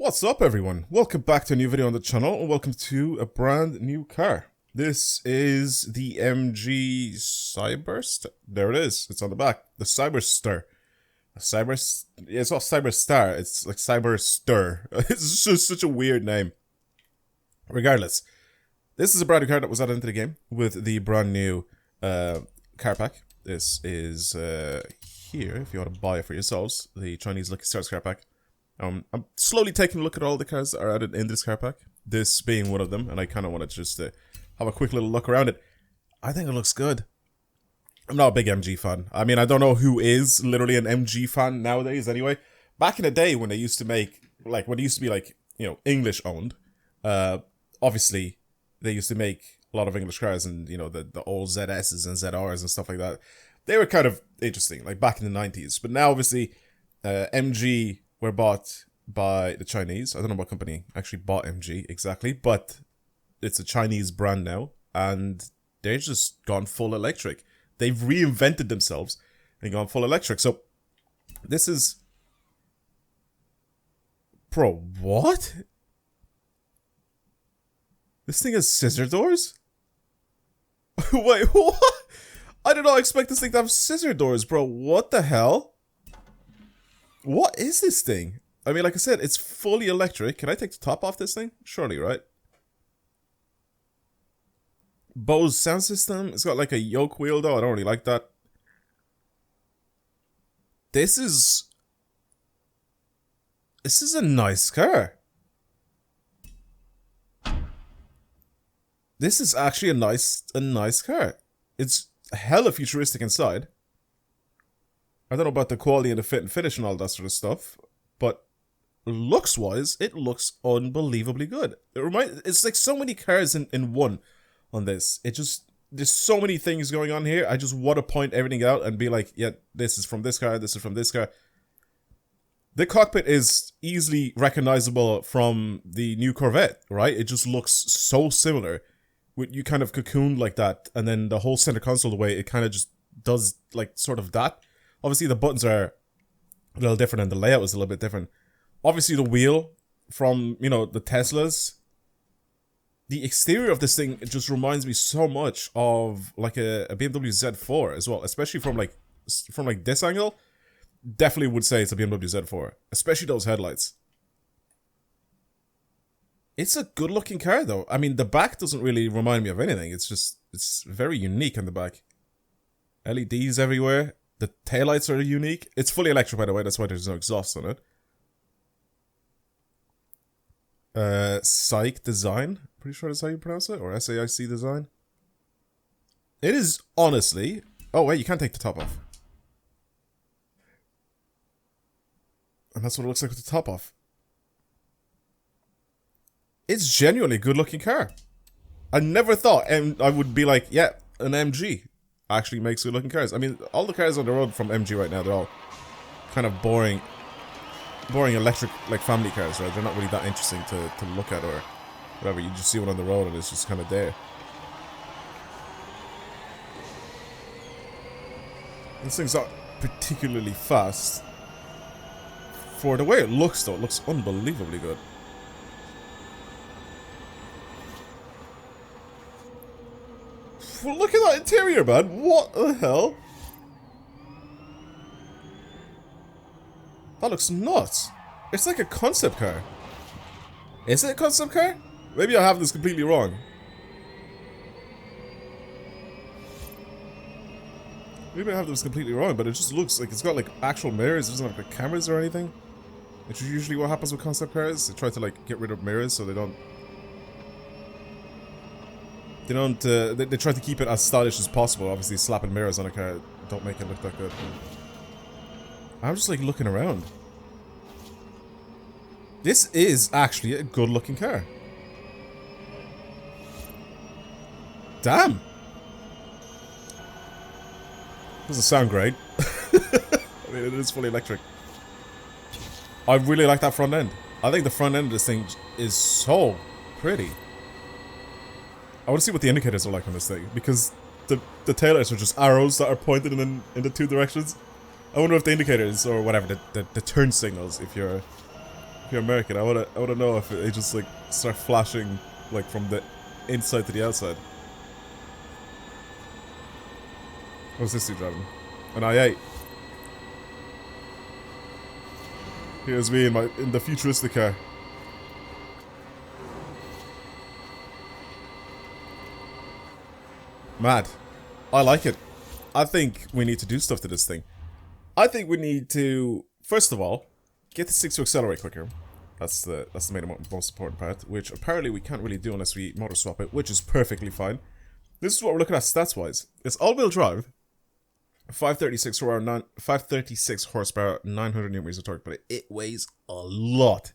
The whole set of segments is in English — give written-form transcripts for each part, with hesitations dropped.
What's up everyone? Welcome back to a new video on the channel and welcome to a brand new car. This is the MG Cyberster. There it is. It's on the back. The Cyberster. It's not Cyberstar. It's like Cyberster. It's just such a weird name. Regardless, this is a brand new car that was added into the game with the brand new car pack. This is here if you want to buy it for yourselves. The Chinese Lucky Stars car pack. I'm slowly taking a look at all the cars that are added in this car pack, this being one of them, and I kind of want to just have a quick little look around it. I think it looks good. I'm not a big MG fan. I mean, I don't know who is literally an MG fan nowadays anyway. Back in the day when they used to make, like, when it used to be, like, you know, English owned, obviously, they used to make a lot of English cars and, you know, the old ZSs and ZRs and stuff like that. They were kind of interesting, like, back in the 90s. But now, obviously, MG were bought by the Chinese. I don't know what company actually bought MG exactly, but it's a Chinese brand now, and they're just gone full electric. They've reinvented themselves and gone full electric. So this is... Bro, what? This thing has scissor doors? Wait, what? I did not expect this thing to have scissor doors, bro. What the hell? What is this thing? I mean, like I said, it's fully electric. Can I take the top off this thing? Surely, right? Bose sound system. It's got like a yoke wheel though. I don't really like that. This is a nice car. This is actually a nice car. It's hella futuristic inside. I don't know about the quality and the fit and finish and all that sort of stuff, but looks-wise, it looks unbelievably good. It's like so many cars in one on this. There's so many things going on here. I just want to point everything out and be like, yeah, this is from this car, this is from this car. The cockpit is easily recognizable from the new Corvette, right? It just looks so similar. You kind of cocooned like that, and then the whole center console, the way it kind of just does like sort of that. Obviously, the buttons are a little different and the layout is a little bit different. Obviously, the wheel from, you know, the Teslas. The exterior of this thing, it just reminds me so much of like a BMW Z4 as well. Especially from like this angle. Definitely would say it's a BMW Z4. Especially those headlights. It's a good looking car though. I mean, the back doesn't really remind me of anything. It's very unique on the back. LEDs everywhere. The taillights are unique. It's fully electric, by the way. That's why there's no exhaust on it. SAIC design. Pretty sure that's how you pronounce it. Or SAIC design. It is honestly... Oh, wait. You can't take the top off. And that's what it looks like with the top off. It's genuinely a good-looking car. I never thought I would be like, yeah, an MG actually makes good looking cars. I mean, all the cars on the road from MG right now, they're all kind of boring electric, like, family cars, right? They're not really that interesting to look at or whatever. You just see one on the road and it's just kind of there. This thing's not particularly fast. For the way it looks, though, it looks unbelievably good. Well, look at that interior, man. What the hell? That looks nuts. It's like a concept car. Is it a concept car? Maybe I have this completely wrong. Maybe I have this completely wrong, but it just looks like it's got like actual mirrors. It doesn't have like cameras or anything. Which is usually what happens with concept cars. They try to like get rid of mirrors so they don't... They try to keep it as stylish as possible. Obviously, slapping mirrors on a car don't make it look that good. I'm just like looking around. This is actually a good looking car. Damn. Doesn't sound great. I mean, it is fully electric. I really like that front end. I think the front end of this thing is so pretty. I want to see what the indicators are like on this thing, because the taillights are just arrows that are pointed in the two directions. I wonder if the indicators, or whatever, the turn signals, if you're you're American, I wanna know if they just like start flashing like from the inside to the outside. What's this dude driving? An i8. Here's me in the futuristic car. Mad. I like it. I think we need to do stuff to this thing. I think we need to, first of all, get the stick to accelerate quicker. That's the most important part, which apparently we can't really do unless we motor swap it, which is perfectly fine. This is what we're looking at stats wise. It's all-wheel drive, 536 horsepower, 900 newton meters of torque, but it weighs a lot.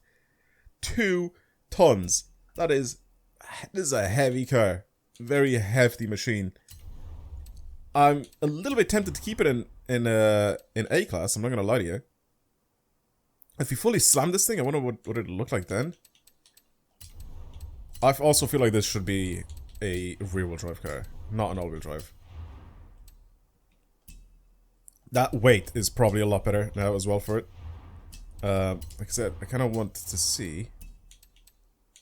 2 tons. This is a heavy car. Very hefty machine. I'm a little bit tempted to keep it in A class. I'm not gonna lie to you. If you fully slam this thing, I wonder what it'll look like then. I also feel like this should be a rear-wheel drive car, not an all-wheel drive. That weight is probably a lot better now as well for it. Like I said, I kind of want to see.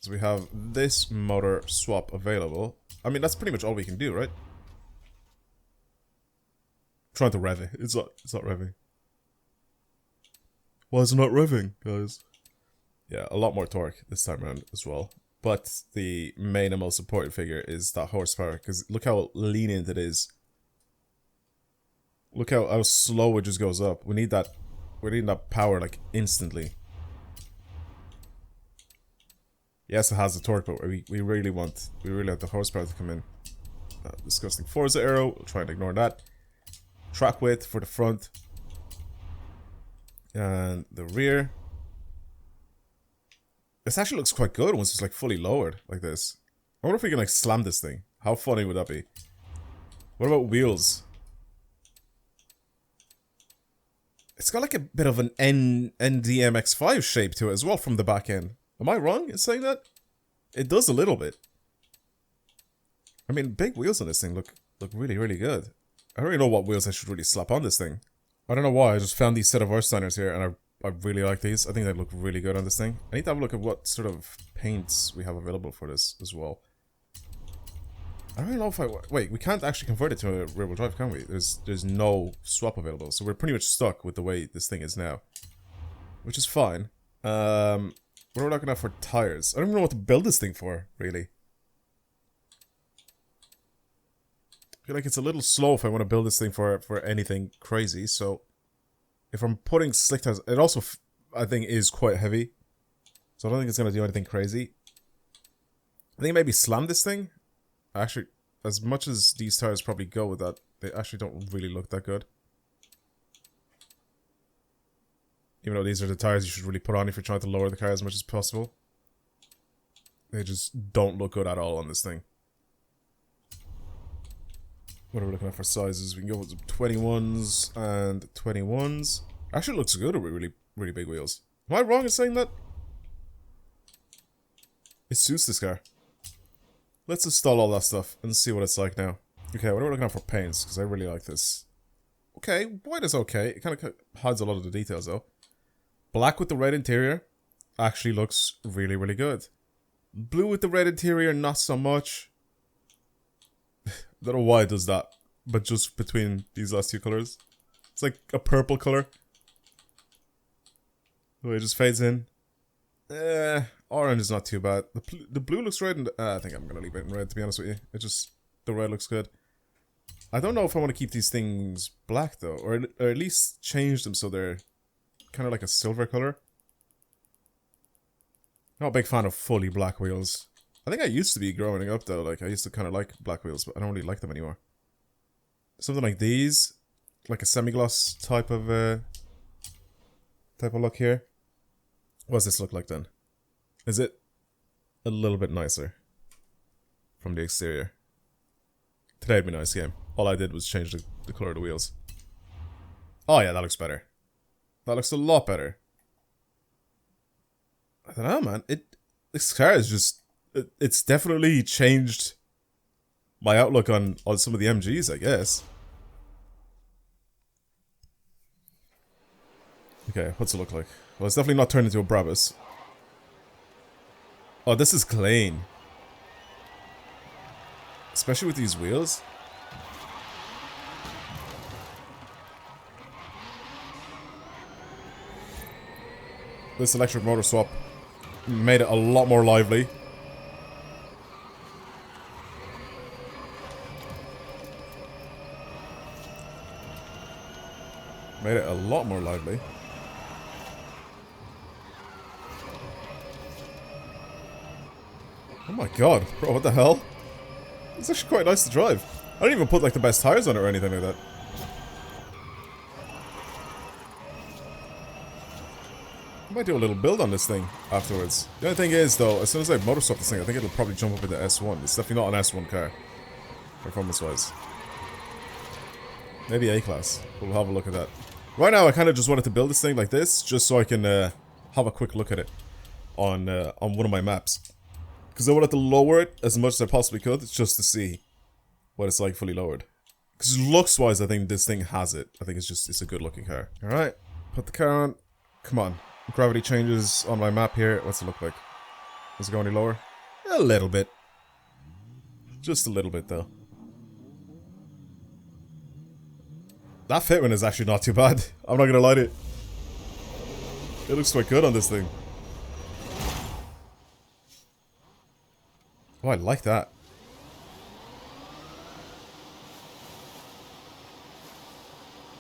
So we have this motor swap available. I mean, that's pretty much all we can do, right? Trying to rev it. It's not revving. Why is it not revving, guys? Yeah, a lot more torque this time around as well. But the main and most important figure is that horsepower, because look how lenient it is. Look how slow it just goes up. We need that power like instantly. Yes, it has the torque, but we really want the horsepower to come in. Disgusting Forza arrow. We'll try and ignore that. Track width for the front and the rear. This actually looks quite good once it's like fully lowered like this. I wonder if we can like slam this thing. How funny would that be? What about wheels? It's got like a bit of an NDMX5 shape to it as well from the back end. Am I wrong in saying that? It does a little bit. I mean, big wheels on this thing look really, really good. I don't really know what wheels I should really slap on this thing. I don't know why, I just found these set of Ersteiners here and I really like these. I think they look really good on this thing. I need to have a look at what sort of paints we have available for this as well. I don't really know if wait, we can't actually convert it to a rear-wheel drive, can we? There's no swap available, so we're pretty much stuck with the way this thing is now. Which is fine. What are we looking at for tires? I don't even know what to build this thing for, really. I feel like it's a little slow if I want to build this thing for anything crazy, so if I'm putting slick tires, it also, I think, is quite heavy, so I don't think it's going to do anything crazy. I think maybe slam this thing. Actually, as much as these tires probably go with that, they actually don't really look that good. Even though these are the tires you should really put on if you're trying to lower the car as much as possible. They just don't look good at all on this thing. What are we looking at for sizes? We can go with 21s and 21s. Actually, it looks good with really, really big wheels. Am I wrong in saying that? It suits this car. Let's install all that stuff and see what it's like now. Okay, what are we looking at for paints? Because I really like this. Okay, white is okay. It kind of hides a lot of the details though. Black with the red interior actually looks really, really good. Blue with the red interior, not so much. Don't know why it does that, but just between these last two colors. It's like a purple color. The way it just fades in. Orange is not too bad. The blue looks red, and I think I'm gonna leave it in red, to be honest with you. The red looks good. I don't know if I want to keep these things black though, or at least change them so they're kind of like a silver color. Not a big fan of fully black wheels. I think I used to be growing up though, like I used to kind of like black wheels, but I don't really like them anymore. Something like these, like a semi-gloss type of look here. What does this look like then? Is it a little bit nicer from the exterior? Today'd be a nice game. All I did was change the color of the wheels. Oh yeah, that looks better. That looks a lot better. I don't know, man. This car is just... It's definitely changed my outlook on some of the MGs, I guess. Okay, what's it look like? Well, it's definitely not turned into a Brabus. Oh, this is clean. Especially with these wheels. This electric motor swap made it a lot more lively. Made it a lot more lively. Oh my god, bro, what the hell? It's actually quite nice to drive. I didn't even put like the best tires on it or anything like that. I might do a little build on this thing afterwards. The only thing is though, as soon as I motor swap this thing, I think it'll probably jump up into S1. It's definitely not an S1 car, performance wise. Maybe A-Class. We'll have a look at that. Right now I kind of just wanted to build this thing like this, just so I can have a quick look at it on one of my maps. Because I wanted to lower it as much as I possibly could, just to see what it's like fully lowered. Because looks-wise, I think this thing has it. I think it's a good-looking car. Alright, put the car on. Come on. Gravity changes on my map here. What's it look like? Does it go any lower? A little bit. Just a little bit, though. That fitment is actually not too bad. I'm not gonna lie to you. It looks quite good on this thing. Oh, I like that.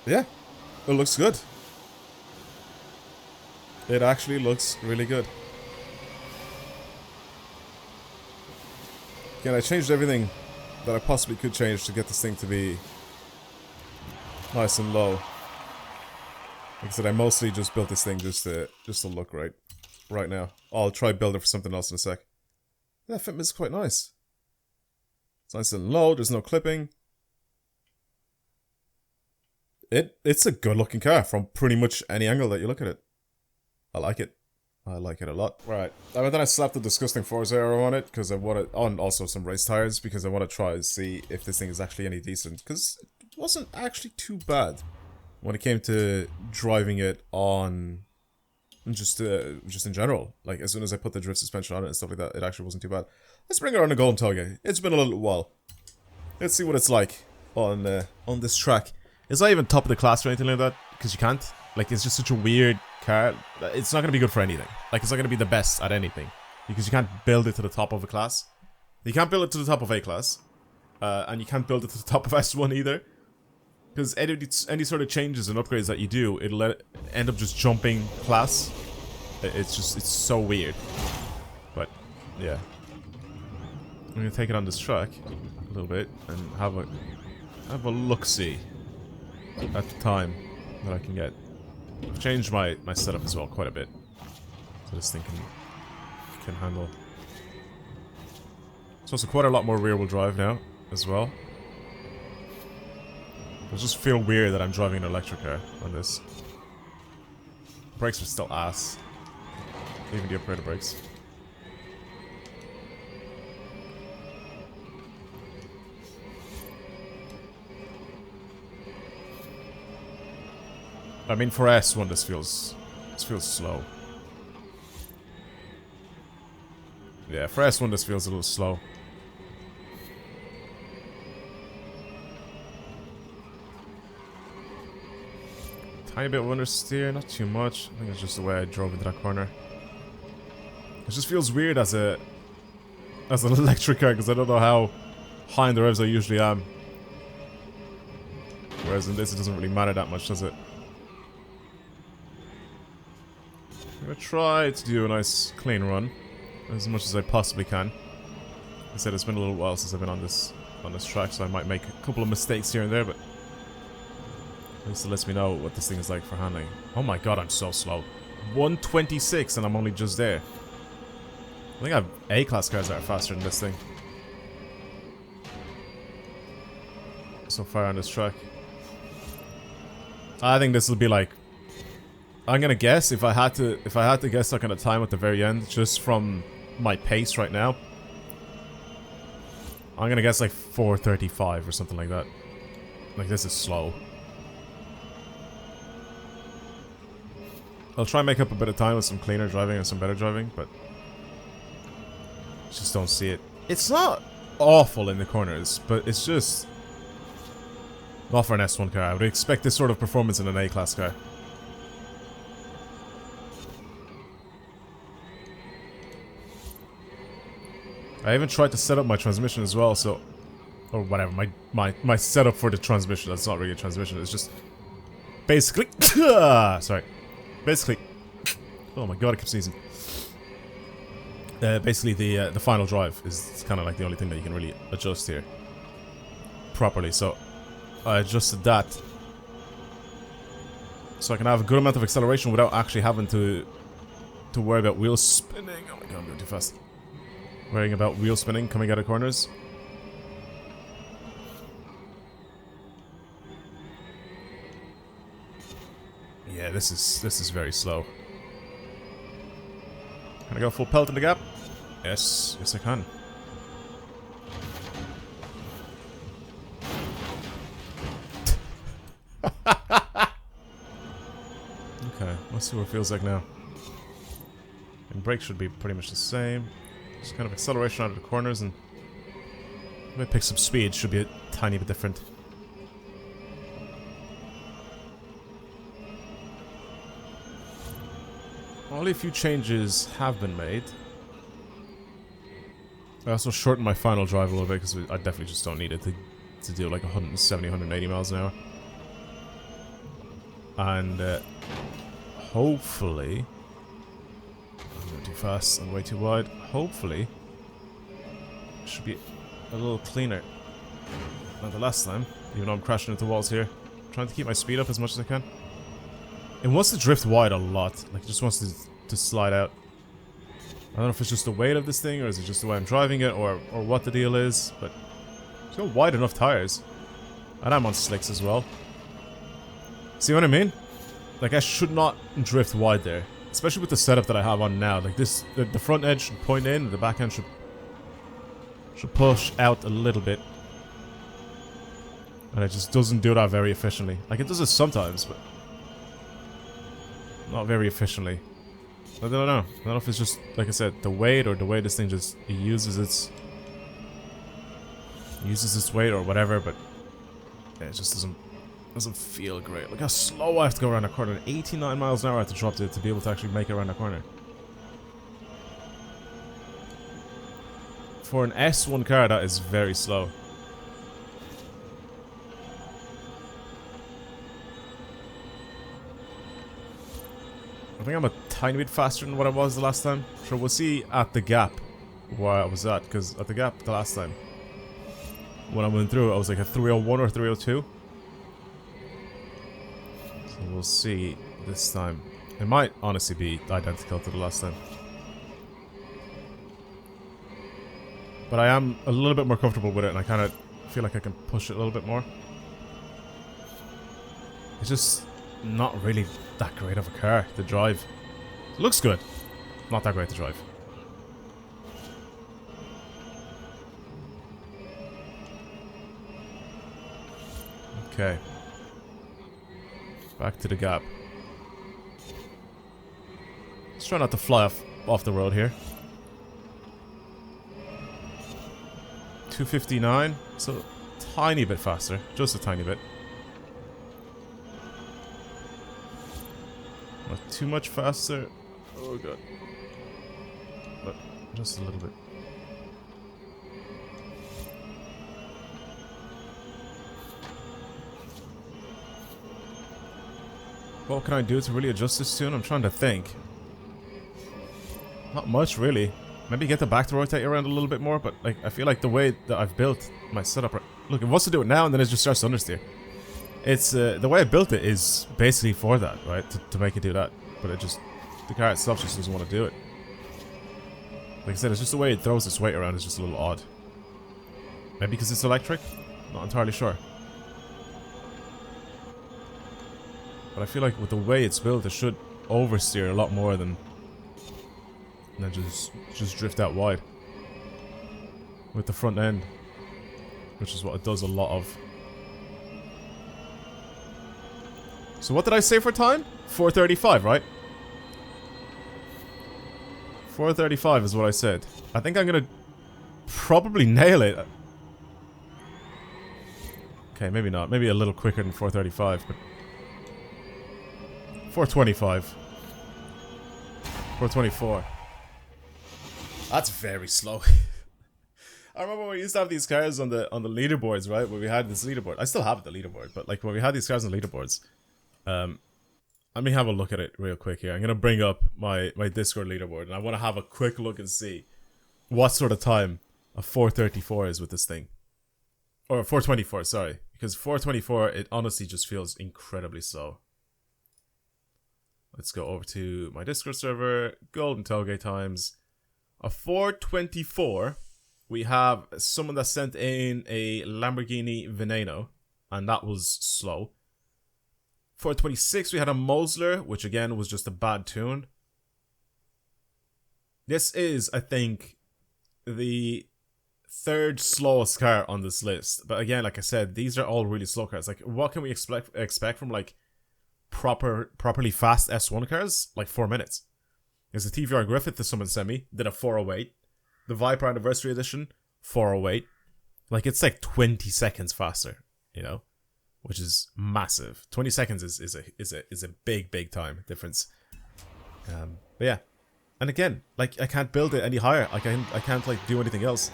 Yeah, it looks good. It actually looks really good. Again, I changed everything that I possibly could change to get this thing to be nice and low. Like I said, I mostly just built this thing just to look right now. I'll try build it for something else in a sec. That fitment is quite nice. It's nice and low, there's no clipping. It's a good looking car from pretty much any angle that you look at it. I like it. I like it a lot. Right. And then I slapped the disgusting Forza arrow on it because I want to, and also some race tires because I want to try and see if this thing is actually any decent. Because it wasn't actually too bad when it came to driving it on just in general. Like as soon as I put the drift suspension on it and stuff like that, it actually wasn't too bad. Let's bring it on the Golden Toga. It's been a little while. Let's see what it's like on this track. It's not even top of the class or anything like that because you can't. Like it's just such a weird car. It's not gonna be good for anything. Like it's not gonna be the best at anything because you can't build it to the top of a class. You can't build it to the top of A class, and you can't build it to the top of S1 either. Because any sort of changes and upgrades that you do, it'll end up just jumping class. It's so weird. But yeah, I'm gonna take it on this track a little bit and have a look-see at the time that I can get. I've changed my setup as well quite a bit, so this thing can handle. It's also quite a lot more rear-wheel drive now as well. I just feel weird that I'm driving an electric car on this. Brakes are still ass. Even the upgraded brakes. I mean, for S1, this feels slow. Yeah, for S1, this feels a little slow. Tiny bit of understeer, not too much. I think it's just the way I drove into that corner. It just feels weird as an electric car because I don't know how high in the revs I usually am. Whereas in this, it doesn't really matter that much, does it? I'm gonna try to do a nice clean run as much as I possibly can. Like I said, it's been a little while since I've been on this track, so I might make a couple of mistakes here and there, but at least it lets me know what this thing is like for handling. Oh my god, I'm so slow. 126 and I'm only just there. I think I have A-class cars that are faster than this thing so far on this track. I think this will be like, I'm gonna guess if I had to guess like on a time at the very end, just from my pace right now, I'm gonna guess like 4:35 or something like that. Like this is slow. I'll try and make up a bit of time with some cleaner driving and some better driving, but Just don't see it. It's not awful in the corners, but it's just not for an S1 car. I would expect this sort of performance in an A-class car. I even tried to set up my transmission as well, so... Or whatever, my setup for the transmission. That's not really a transmission, it's just... Basically... sorry. Basically... Oh my god, I keep sneezing. Basically, the final drive is kind of like the only thing that you can really adjust here. Properly, so... I adjusted that. So I can have a good amount of acceleration without actually having to worry about wheel spinning. Oh my god, I'm going too fast. Worrying about wheel spinning coming out of corners. Yeah, this is very slow. Can I go full pelt in the gap? Yes, yes I can. Okay, let's see what it feels like now. And brakes should be pretty much the same. Just kind of acceleration out of the corners, and if I pick some speed, should be a tiny bit different. Only a few changes have been made. I also shortened my final drive a little bit because I definitely just don't need it to do like 170, 180 miles an hour. And hopefully, I'm going too fast and way too wide. Hopefully, it should be a little cleaner than the last time. Even though I'm crashing into walls here, I'm trying to keep my speed up as much as I can. It wants to drift wide a lot. Like it just wants to slide out. I don't know if it's just the weight of this thing, or is it just the way I'm driving it, or what the deal is, but it's got wide enough tires. And I'm on slicks as well. See what I mean? Like, I should not drift wide there. Especially with the setup that I have on now. Like this, the front edge should point in, and the back end should push out a little bit. And it just doesn't do that very efficiently. Like, it does it sometimes, but not very efficiently. I don't know. I don't know if it's just, like I said, the weight, or the way this thing just uses its weight or whatever, but yeah, it just doesn't feel great. Look how slow I have to go around a corner. 89 miles an hour I have to drop to be able to actually make it around that corner. For an S1 car, that is very slow. I think I'm a tiny bit faster than what I was the last time. Sure, we'll see at the gap where I was at, because at the gap the last time, when I went through, I was like a 301 or 302. So we'll see this time. It might honestly be identical to the last time. But I am a little bit more comfortable with it, and I kind of feel like I can push it a little bit more. It's just not really that great of a car to drive. It looks good. Not that great to drive. Okay. Back to the gap. Let's try not to fly off the road here. 259, so tiny bit faster, just a tiny bit. Not too much faster. Oh god. But just a little bit. What can I do to really adjust this tune? I'm trying to think. Not much, really. Maybe get the back to rotate around a little bit more, but like I feel like the way that I've built my setup... Look, it wants to do it now, and then it just starts to understeer. It's, the way I built it is basically for that, right? To make it do that. But it just... The car itself just doesn't want to do it. Like I said, it's just the way it throws its weight around is just a little odd. Maybe because it's electric? Not entirely sure. But I feel like with the way it's built, it should oversteer a lot more than just drift out wide. With the front end. Which is what it does a lot of. So what did I say for time? 4:35, right? 435 is what I said. I think I'm gonna probably nail it. Okay, maybe not. Maybe a little quicker than 435, but 425. 424. That's very slow. I remember when we used to have these cars on the leaderboards, right? When we had this leaderboard. I still have the leaderboard, but like when we had these cars on leaderboards, let me have a look at it real quick here. I'm gonna bring up my Discord leaderboard, and I want to have a quick look and see what sort of time a 434 is with this thing, or 424. Sorry, because 424 it honestly just feels incredibly slow. Let's go over to my Discord server. Golden Tailgate times. A 424. We have someone that sent in a Lamborghini Veneno, and that was slow. 426, we had a Mosler, which again was just a bad tune. This is, I think, the third slowest car on this list. But again, like I said, these are all really slow cars. Like, what can we expect from like properly fast S1 cars? Like 4 minutes. There's the TVR Griffith that someone sent me, did a 408. The Viper Anniversary Edition, 408. Like, it's like 20 seconds faster, you know? Which is massive. 20 seconds is a big time difference. But yeah. And again, like, I can't build it any higher. I can't like do anything else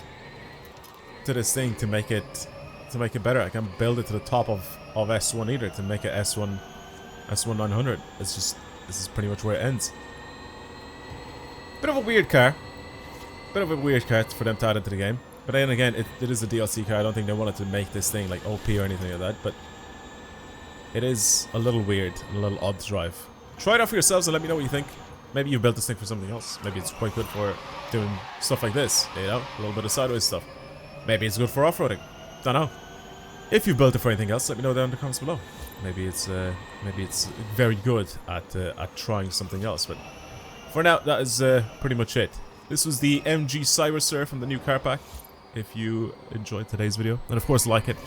to this thing to make it better. I can't build it to the top of S1 either to make it S1 900. It's just, this is pretty much where it ends. Bit of a weird car. Bit of a weird car for them to add into the game. But then again, it is a DLC car. I don't think they wanted to make this thing like OP or anything like that. But it is a little weird and a little odd to drive. Try it out for yourselves and let me know what you think. Maybe you built this thing for something else. Maybe it's quite good for doing stuff like this. You know, a little bit of sideways stuff. Maybe it's good for off-roading. Don't know. If you built it for anything else, let me know down in the comments below. Maybe it's very good at trying something else. But for now, that is pretty much it. This was the MG Cyberster from the new car pack. If you enjoyed today's video, and of course like it,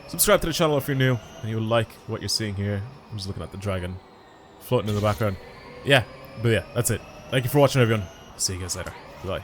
subscribe to the channel if you're new and you like what you're seeing here. I'm just looking at the dragon floating in the background. Yeah, but yeah, that's it. Thank you for watching, everyone. See you guys later. Bye.